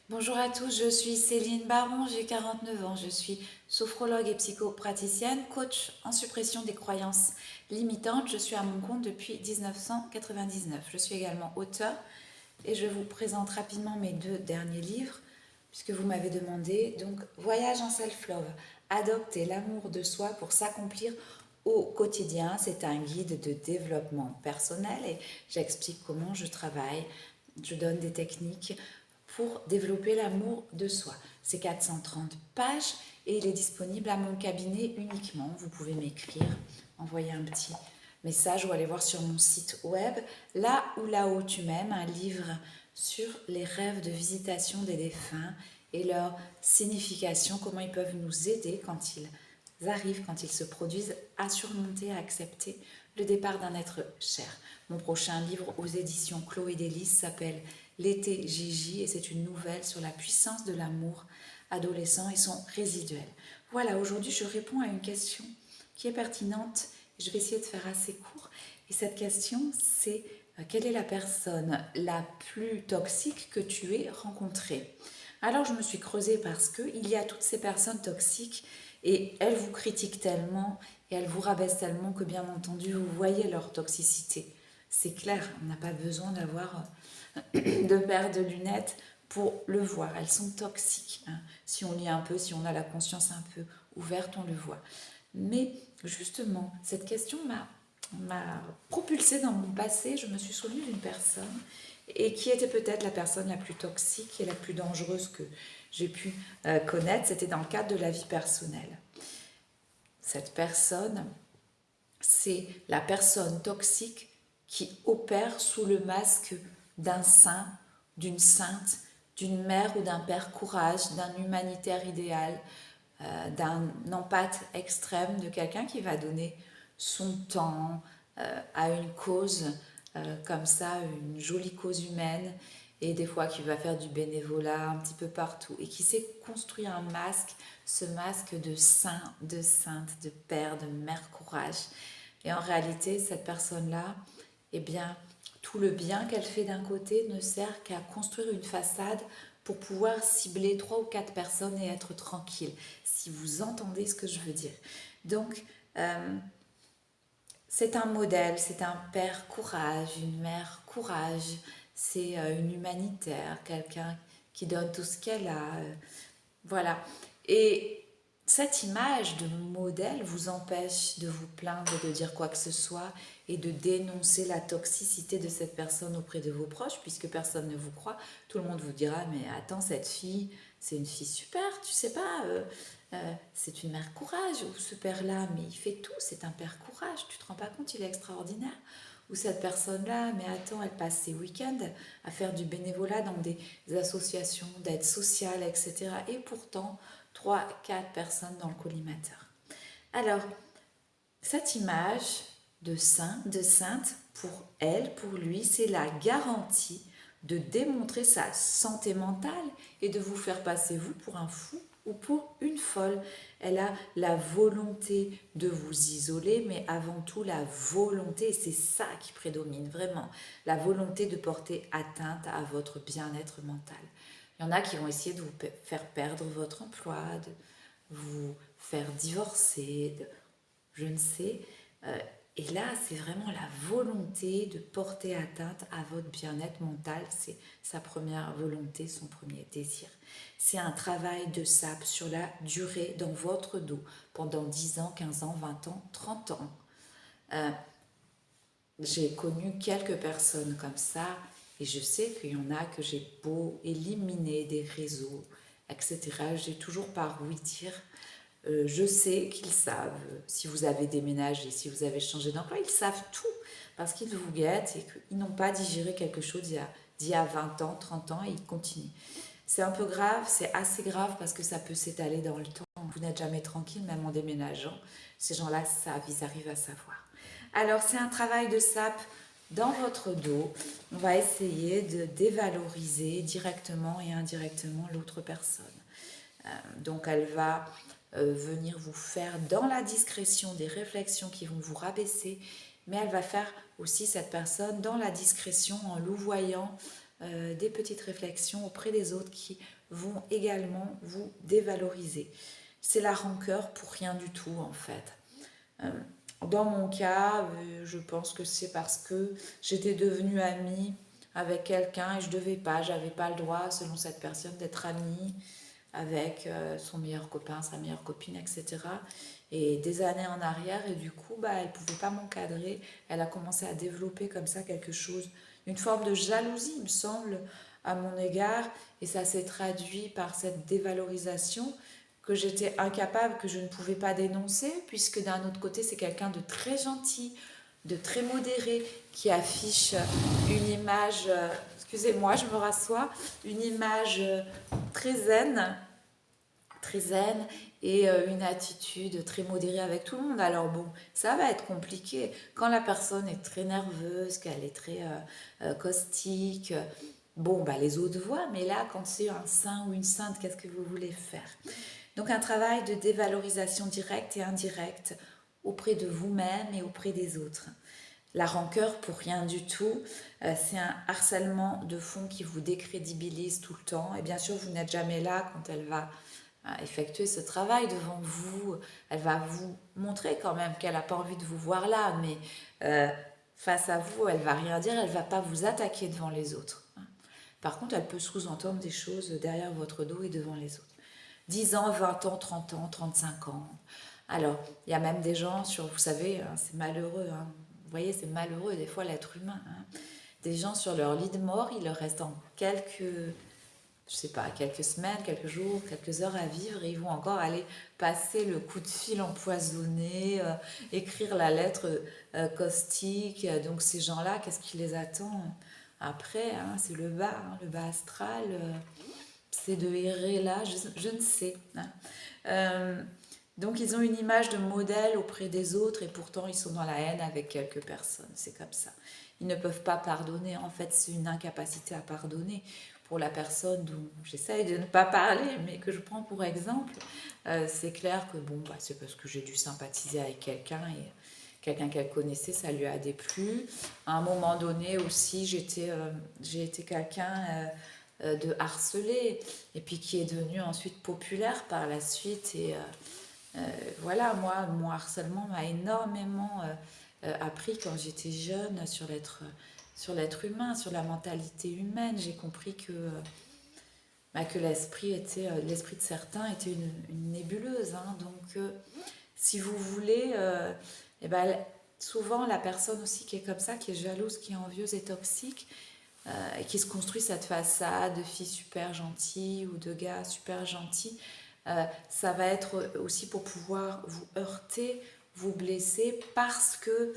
Bonjour à tous, je suis Céline Baron, j'ai 49 ans, je suis sophrologue et psychopraticienne, coach en suppression des croyances limitantes. Je suis à mon compte depuis 1999. Je suis également auteur et je vous présente rapidement mes deux derniers livres puisque vous m'avez demandé. Donc, Voyage en self-love, adopter l'amour de soi pour s'accomplir au quotidien. C'est un guide de développement personnel et j'explique comment je travaille. Je donne des techniques pour développer l'amour de soi. C'est 430 pages et il est disponible à mon cabinet uniquement. Vous pouvez m'écrire, envoyer un petit message ou aller voir sur mon site web Là ou là-haut tu m'aimes, un livre sur les rêves de visitation des défunts et leur signification, comment ils peuvent nous aider quand ils arrivent, quand ils se produisent, à surmonter, à accepter le départ d'un être cher. Mon prochain livre aux éditions Chloé Délice s'appelle L'été Gigi et c'est une nouvelle sur la puissance de l'amour adolescent et son résiduel. Voilà, aujourd'hui je réponds à une question qui est pertinente. Je vais essayer de faire assez court. Et cette question, c'est quelle est la personne la plus toxique que tu aies rencontrée? Alors je me suis creusée parce qu'il y a toutes ces personnes toxiques et elles vous critiquent tellement et elles vous rabaissent tellement que bien entendu vous voyez leur toxicité. C'est clair, on n'a pas besoin d'avoir de paires de lunettes pour le voir. Elles sont toxiques, hein. Si on lit un peu, si on a la conscience un peu ouverte, on le voit. Mais justement, cette question m'a propulsée dans mon passé. Je me suis souvenue d'une personne et qui était peut-être la personne la plus toxique et la plus dangereuse que j'ai pu connaître. C'était dans le cadre de la vie personnelle. Cette personne, c'est la personne toxique qui opère sous le masque d'un saint, d'une sainte, d'une mère ou d'un père courage, d'un humanitaire idéal, d'un empathe extrême, de quelqu'un qui va donner son temps à une cause comme ça, une jolie cause humaine, et des fois qui va faire du bénévolat un petit peu partout, et qui sait construire un masque, ce masque de saint, de sainte, de père, de mère courage. Et en réalité, cette personne-là, eh bien, tout le bien qu'elle fait d'un côté ne sert qu'à construire une façade pour pouvoir cibler 3 ou 4 personnes et être tranquille, si vous entendez ce que je veux dire. Donc, c'est un modèle, c'est un père courage, une mère courage, c'est une humanitaire, quelqu'un qui donne tout ce qu'elle a. Voilà. Et cette image de modèle vous empêche de vous plaindre, de dire quoi que ce soit et de dénoncer la toxicité de cette personne auprès de vos proches, puisque personne ne vous croit. Tout le monde vous dira, mais attends, cette fille, c'est une fille super, tu sais pas, c'est une mère courage, ou ce père-là, mais il fait tout, c'est un père courage, tu te rends pas compte, il est extraordinaire. Ou cette personne-là, mais attends, elle passe ses week-ends à faire du bénévolat dans des associations d'aide sociale, etc. Et pourtant, 3, 4 personnes dans le collimateur. Alors, cette image de saint, de sainte, pour elle, pour lui, c'est la garantie de démontrer sa santé mentale et de vous faire passer, vous, pour un fou ou pour une folle. Elle a la volonté de vous isoler, mais avant tout la volonté, et c'est ça qui prédomine vraiment, la volonté de porter atteinte à votre bien-être mental. Il y en a qui vont essayer de vous faire perdre votre emploi, de vous faire divorcer, je ne sais. Euh, et là, c'est vraiment la volonté de porter atteinte à votre bien-être mental. C'est sa première volonté, son premier désir. C'est un travail de sape sur la durée dans votre dos pendant 10 ans, 15 ans, 20 ans, 30 ans. Euh, j'ai connu quelques personnes comme ça et je sais qu'il y en a que j'ai beau éliminer des réseaux, etc. J'ai toujours par oui dire je sais qu'ils savent, si vous avez déménagé, si vous avez changé d'emploi, ils savent tout, parce qu'ils vous guettent et qu'ils n'ont pas digéré quelque chose d'il y a 20 ans, 30 ans, et ils continuent. C'est un peu grave, c'est assez grave, parce que ça peut s'étaler dans le temps. Vous n'êtes jamais tranquille, même en déménageant. Ces gens-là savent, ils arrivent à savoir. Alors, c'est un travail de sape dans votre dos. On va essayer de dévaloriser directement et indirectement l'autre personne. Donc elle va venir vous faire dans la discrétion des réflexions qui vont vous rabaisser, mais elle va faire aussi cette personne dans la discrétion en louvoyant des petites réflexions auprès des autres qui vont également vous dévaloriser. C'est la rancœur pour rien du tout en fait. Dans mon cas, je pense que c'est parce que j'étais devenue amie avec quelqu'un et j'avais pas le droit, selon cette personne, d'être amie avec son meilleur copain, sa meilleure copine, etc. Et des années en arrière, et du coup, elle ne pouvait pas m'encadrer. Elle a commencé à développer comme ça quelque chose, une forme de jalousie, il me semble, à mon égard. Et ça s'est traduit par cette dévalorisation que j'étais incapable, que je ne pouvais pas dénoncer, puisque d'un autre côté, c'est quelqu'un de très gentil, de très modéré, qui affiche une image, excusez-moi, je me rassois, une image très zen et une attitude très modérée avec tout le monde. Alors bon, ça va être compliqué quand la personne est très nerveuse, qu'elle est très caustique. Bon, les autres voient, mais là, quand c'est un saint ou une sainte, qu'est-ce que vous voulez faire? Donc un travail de dévalorisation directe et indirecte auprès de vous-même et auprès des autres. La rancœur pour rien du tout, c'est un harcèlement de fond qui vous décrédibilise tout le temps. Et bien sûr, vous n'êtes jamais là quand elle va effectuer ce travail devant vous. Elle va vous montrer quand même qu'elle n'a pas envie de vous voir là, mais face à vous, elle va rien dire, elle ne va pas vous attaquer devant les autres. Par contre, elle peut sous-entendre des choses derrière votre dos et devant les autres. 10 ans, 20 ans, 30 ans, 35 ans. Alors, il y a même des gens vous savez, c'est malheureux, vous voyez, c'est malheureux des fois l'être humain. Des gens sur leur lit de mort, il leur reste en quelques semaines, quelques jours, quelques heures à vivre et ils vont encore aller passer le coup de fil empoisonné, écrire la lettre caustique. Donc ces gens-là, qu'est-ce qui les attend après? C'est le bas astral. C'est de errer là, je ne sais. Donc ils ont une image de modèle auprès des autres et pourtant ils sont dans la haine avec quelques personnes. C'est comme ça. Ils ne peuvent pas pardonner. En fait, c'est une incapacité à pardonner. Pour la personne dont j'essaye de ne pas parler, mais que je prends pour exemple, c'est clair que c'est parce que j'ai dû sympathiser avec quelqu'un et quelqu'un qu'elle connaissait, ça lui a déplu. À un moment donné aussi, j'ai été quelqu'un de harcelé et puis qui est devenu ensuite populaire par la suite. Et voilà, moi, mon harcèlement m'a énormément appris quand j'étais jeune sur l'être humain, sur la mentalité humaine. J'ai compris que l'esprit de certains était une nébuleuse. Donc, si vous voulez, souvent la personne aussi qui est comme ça, qui est jalouse, qui est envieuse et toxique, et qui se construit cette façade de fille super gentille ou de gars super gentil, ça va être aussi pour pouvoir vous heurter, vous blesser parce que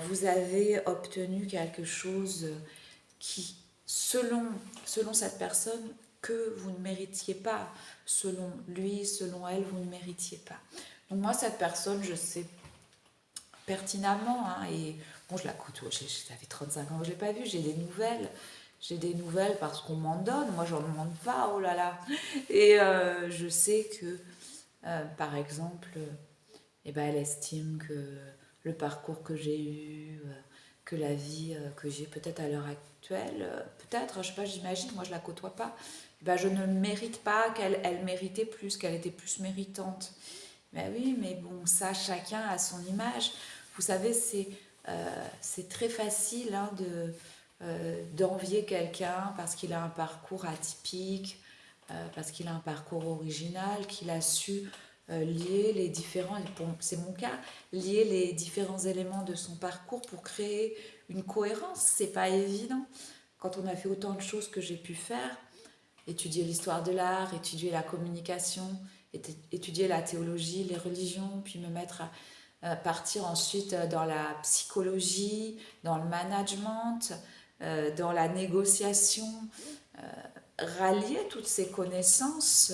vous avez obtenu quelque chose qui, selon cette personne, que vous ne méritiez pas. Selon lui, selon elle, vous ne méritiez pas. Donc moi, cette personne, je sais pertinemment, et bon, je la côtoie, ça fait 35 ans que je ne l'ai pas vue, j'ai des nouvelles parce qu'on m'en donne, moi j'en demande pas, oh là là. Et je sais que, par exemple, elle estime que le parcours que j'ai eu, que la vie que j'ai peut-être à l'heure actuelle, peut-être, je sais pas, j'imagine, moi je la côtoie pas, je ne mérite pas qu'elle méritait plus, qu'elle était plus méritante. Ben oui, mais bon, ça, chacun a son image. Vous savez, c'est très facile d'envier quelqu'un parce qu'il a un parcours atypique, parce qu'il a un parcours original, qu'il a su lier les différents, c'est mon cas, lier les différents éléments de son parcours pour créer une cohérence. C'est pas évident. Quand on a fait autant de choses que j'ai pu faire, étudier l'histoire de l'art, étudier la communication, étudier la théologie, les religions, puis me mettre à partir ensuite dans la psychologie, dans le management, dans la négociation, rallier toutes ces connaissances,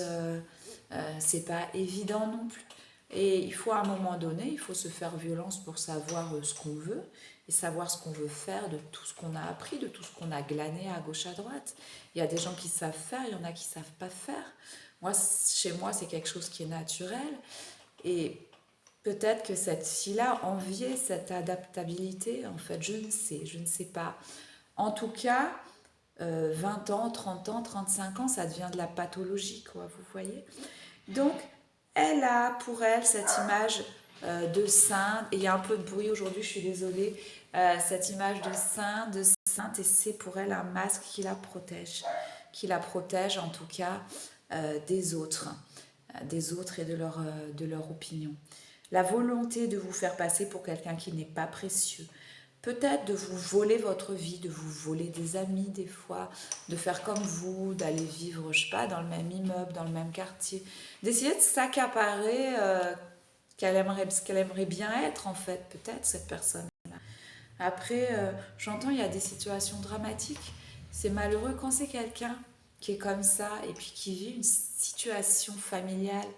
c'est pas évident non plus. Et il faut à un moment donné, il faut se faire violence pour savoir ce qu'on veut et savoir ce qu'on veut faire de tout ce qu'on a appris, de tout ce qu'on a glané à gauche à droite. Il y a des gens qui savent faire, il y en a qui savent pas faire. Moi, chez moi, c'est quelque chose qui est naturel. Et peut-être que cette fille-là enviait cette adaptabilité. En fait, je ne sais pas. En tout cas, 20 ans, 30 ans, 35 ans, ça devient de la pathologie, quoi, vous voyez. Donc, elle a pour elle cette image de sainte, et il y a un peu de bruit aujourd'hui, je suis désolée, cette image de saint, de sainte, et c'est pour elle un masque qui la protège en tout cas des autres et de leur opinion. La volonté de vous faire passer pour quelqu'un qui n'est pas précieux, peut-être de vous voler votre vie, de vous voler des amis des fois, de faire comme vous, d'aller vivre, je sais pas, dans le même immeuble, dans le même quartier, d'essayer de s'accaparer ce qu'elle aimerait bien être en fait, peut-être cette personne. Après, j'entends, il y a des situations dramatiques. C'est malheureux quand c'est quelqu'un qui est comme ça et puis qui vit une situation familiale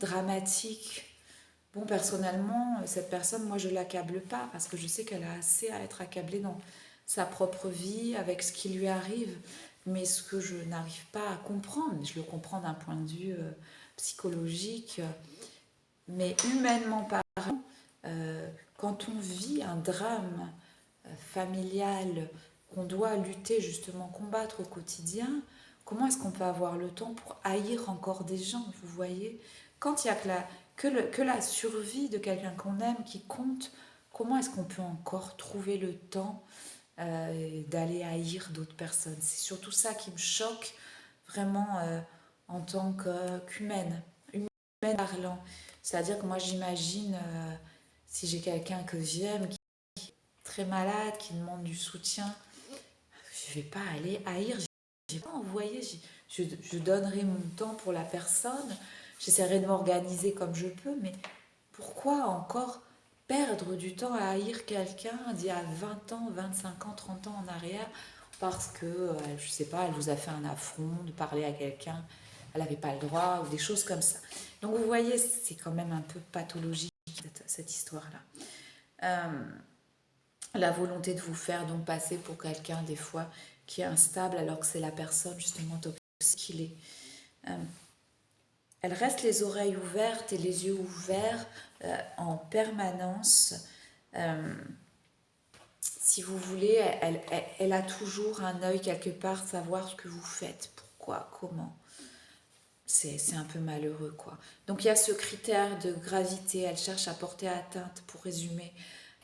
dramatique. Bon, personnellement, cette personne, moi, je l'accable pas parce que je sais qu'elle a assez à être accablée dans sa propre vie, avec ce qui lui arrive. Mais ce que je n'arrive pas à comprendre, je le comprends d'un point de vue psychologique, mais humainement parlant, quand on vit un drame familial qu'on doit lutter, justement, combattre au quotidien, comment est-ce qu'on peut avoir le temps pour haïr encore des gens, vous voyez? Quand il n'y a que la survie de quelqu'un qu'on aime qui compte, comment est-ce qu'on peut encore trouver le temps d'aller haïr d'autres personnes? C'est surtout ça qui me choque vraiment en tant qu'humaine, humaine parlant. C'est-à-dire que moi j'imagine si j'ai quelqu'un que j'aime qui est très malade, qui demande du soutien, je vais pas aller haïr. J'ai pas envoyé, je donnerai mon temps pour la personne, j'essaierai de m'organiser comme je peux, mais pourquoi encore perdre du temps à haïr quelqu'un d'il y a 20 ans, 25 ans, 30 ans en arrière parce que, je sais pas, elle vous a fait un affront de parler à quelqu'un, elle n'avait pas le droit ou des choses comme ça. Donc vous voyez, c'est quand même un peu pathologique cette histoire-là. La volonté de vous faire donc passer pour quelqu'un des fois qui est instable alors que c'est la personne justement toxique qu'il est. Elle reste les oreilles ouvertes et les yeux ouverts en permanence. Si vous voulez, elle a toujours un œil quelque part, savoir ce que vous faites, pourquoi, comment. C'est un peu malheureux, quoi. Donc il y a ce critère de gravité, elle cherche à porter atteinte, pour résumer,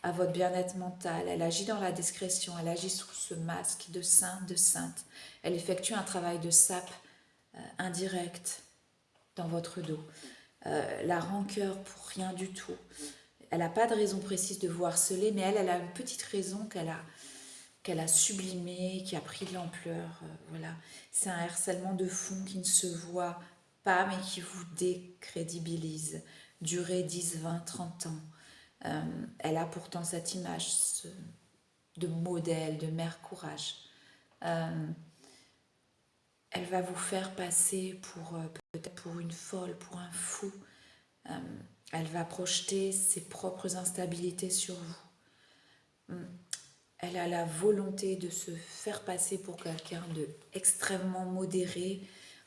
à votre bien-être mental. Elle agit dans la discrétion, elle agit sous ce masque de sainte, de sainte. Elle effectue un travail de sape indirect dans votre dos. La rancœur pour rien du tout. Elle n'a pas de raison précise de vous harceler, mais elle a une petite raison qu'elle a sublimée, qui a pris de l'ampleur. Voilà. C'est un harcèlement de fond qui ne se voit pas, mais qui vous décrédibilise. Durer 10, 20, 30 ans. Elle a pourtant cette image de modèle, de mère courage. Elle va vous faire passer pour peut-être pour une folle, pour un fou. Elle va projeter ses propres instabilités sur vous. Elle a la volonté de se faire passer pour quelqu'un de extrêmement modéré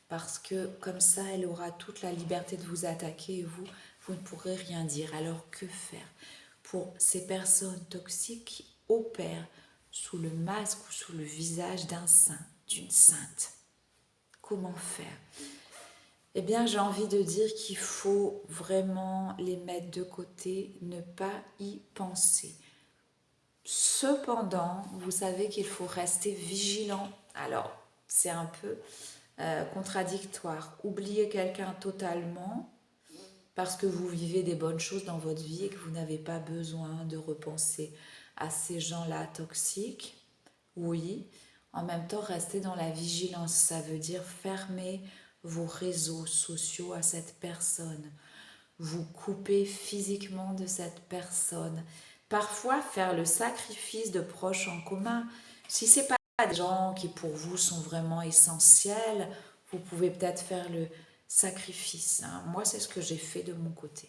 parce que comme ça, elle aura toute la liberté de vous attaquer et vous ne pourrez rien dire. Alors que faire pour ces personnes toxiques qui opèrent sous le masque ou sous le visage d'un saint, d'une sainte? Comment faire? Eh bien, j'ai envie de dire qu'il faut vraiment les mettre de côté, ne pas y penser. Cependant, vous savez qu'il faut rester vigilant. Alors, c'est un peu contradictoire. Oublier quelqu'un totalement parce que vous vivez des bonnes choses dans votre vie et que vous n'avez pas besoin de repenser à ces gens-là toxiques. Oui, en même temps, rester dans la vigilance, ça veut dire fermer vos réseaux sociaux à cette personne, vous couper physiquement de cette personne, parfois faire le sacrifice de proches en commun. Si ce n'est pas des gens qui pour vous sont vraiment essentiels, vous pouvez peut-être faire le sacrifice. Moi, c'est ce que j'ai fait de mon côté.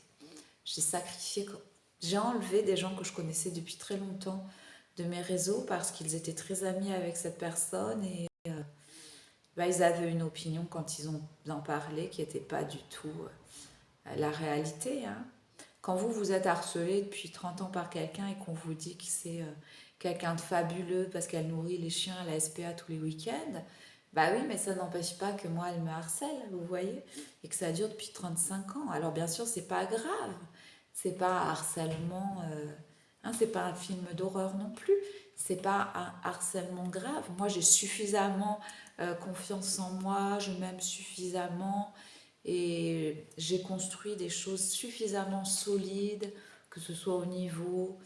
J'ai sacrifié, j'ai enlevé des gens que je connaissais depuis très longtemps de mes réseaux parce qu'ils étaient très amis avec cette personne et ils avaient une opinion quand ils en parlaient qui n'était pas du tout la réalité. Quand vous êtes harcelé depuis 30 ans par quelqu'un et qu'on vous dit que c'est quelqu'un de fabuleux parce qu'elle nourrit les chiens à la SPA tous les week-ends. Bah oui, mais ça n'empêche pas que moi, elle me harcèle, vous voyez, et que ça dure depuis 35 ans. Alors bien sûr, c'est pas grave, c'est pas un harcèlement, hein, c'est pas un film d'horreur non plus, c'est pas un harcèlement grave. Moi, j'ai suffisamment confiance en moi, je m'aime suffisamment et j'ai construit des choses suffisamment solides, que ce soit au niveau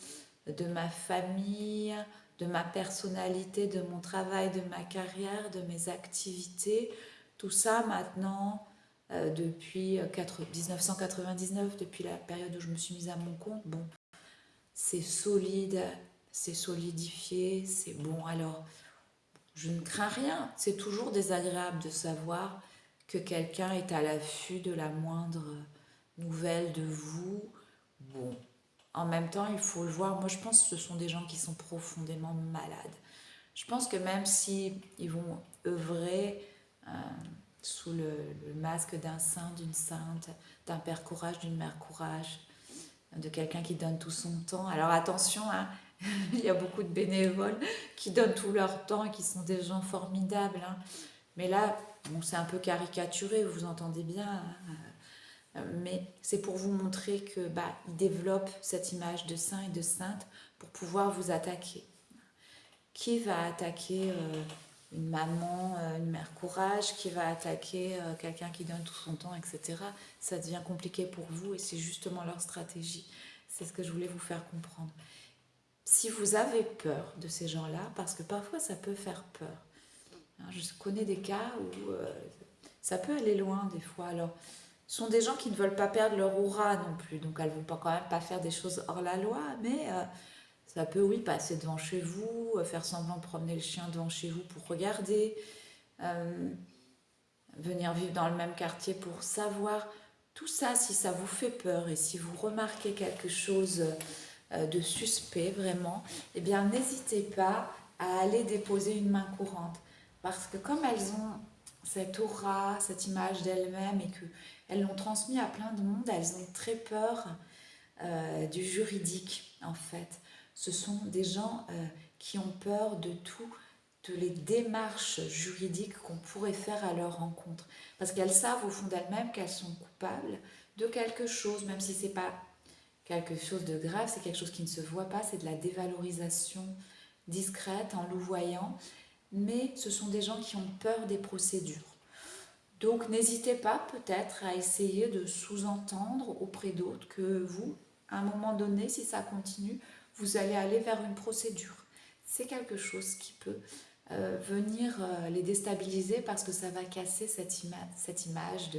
de ma famille, de ma personnalité, de mon travail, de ma carrière, de mes activités. Tout ça maintenant, depuis 1999, depuis la période où je me suis mise à mon compte, bon, c'est solide, c'est solidifié, c'est bon. Alors, je ne crains rien. C'est toujours désagréable de savoir que quelqu'un est à l'affût de la moindre nouvelle de vous. Bon, en même temps, il faut le voir. Moi, je pense que ce sont des gens qui sont profondément malades. Je pense que même si ils vont œuvrer euh, sous le masque d'un saint, d'une sainte, d'un père courage, d'une mère courage, de quelqu'un qui donne tout son temps. Alors attention, hein, il y a beaucoup de bénévoles qui donnent tout leur temps et qui sont des gens formidables. Hein. Mais là, bon, c'est un peu caricaturé, vous entendez bien. Hein. Mais c'est pour vous montrer que ils développent cette image de saint et de sainte pour pouvoir vous attaquer. Qui va attaquer une maman, une mère courage, qui va attaquer quelqu'un qui donne tout son temps, etc. Ça devient compliqué pour vous et c'est justement leur stratégie. C'est ce que je voulais vous faire comprendre. Si vous avez peur de ces gens-là, parce que parfois ça peut faire peur. Hein, je connais des cas où ça peut aller loin des fois. Alors, ce sont des gens qui ne veulent pas perdre leur aura non plus, donc elles ne vont pas quand même pas faire des choses hors la loi, mais ça peut, oui, passer devant chez vous, faire semblant de promener le chien devant chez vous pour regarder, venir vivre dans le même quartier pour savoir. Tout ça, si ça vous fait peur et si vous remarquez quelque chose de suspect vraiment, eh bien n'hésitez pas à aller déposer une main courante. Parce que comme elles ont cette aura, cette image d'elles-mêmes et qu'elles l'ont transmis à plein de monde, elles ont très peur du juridique en fait. Ce sont des gens qui ont peur de tout, de les démarches juridiques qu'on pourrait faire à leur rencontre. Parce qu'elles savent au fond d'elles-mêmes qu'elles sont coupables de quelque chose, même si c'est pas quelque chose de grave, c'est quelque chose qui ne se voit pas, c'est de la dévalorisation discrète en louvoyant, mais ce sont des gens qui ont peur des procédures. Donc n'hésitez pas peut-être à essayer de sous-entendre auprès d'autres que vous, à un moment donné, si ça continue, vous allez aller vers une procédure. C'est quelque chose qui peut venir les déstabiliser parce que ça va casser cette image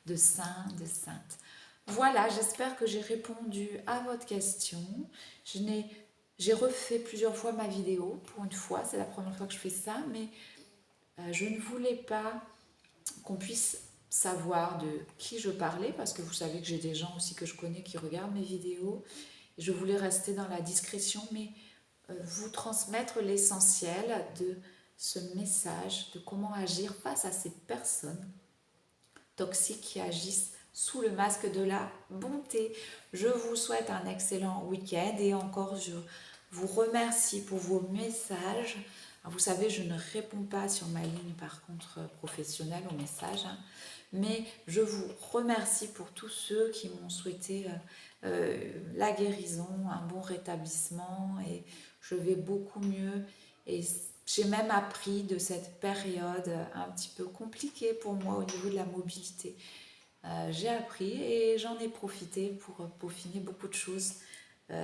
de saint, de sainte. Voilà, j'espère que j'ai répondu à votre question. J'ai refait plusieurs fois ma vidéo, pour une fois, c'est la première fois que je fais ça, mais je ne voulais pas qu'on puisse savoir de qui je parlais, parce que vous savez que j'ai des gens aussi que je connais qui regardent mes vidéos. Je voulais rester dans la discrétion, mais vous transmettre l'essentiel de ce message, de comment agir face à ces personnes toxiques qui agissent sous le masque de la bonté. Je vous souhaite un excellent week-end et encore je vous remercie pour vos messages. Vous savez, je ne réponds pas sur ma ligne par contre professionnelle aux messages, hein, mais je vous remercie pour tous ceux qui m'ont souhaité la guérison, un bon rétablissement et je vais beaucoup mieux et j'ai même appris de cette période un petit peu compliquée pour moi au niveau de la mobilité. J'ai appris et j'en ai profité pour peaufiner beaucoup de choses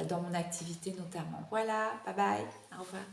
dans mon activité notamment. Voilà, bye bye, au revoir.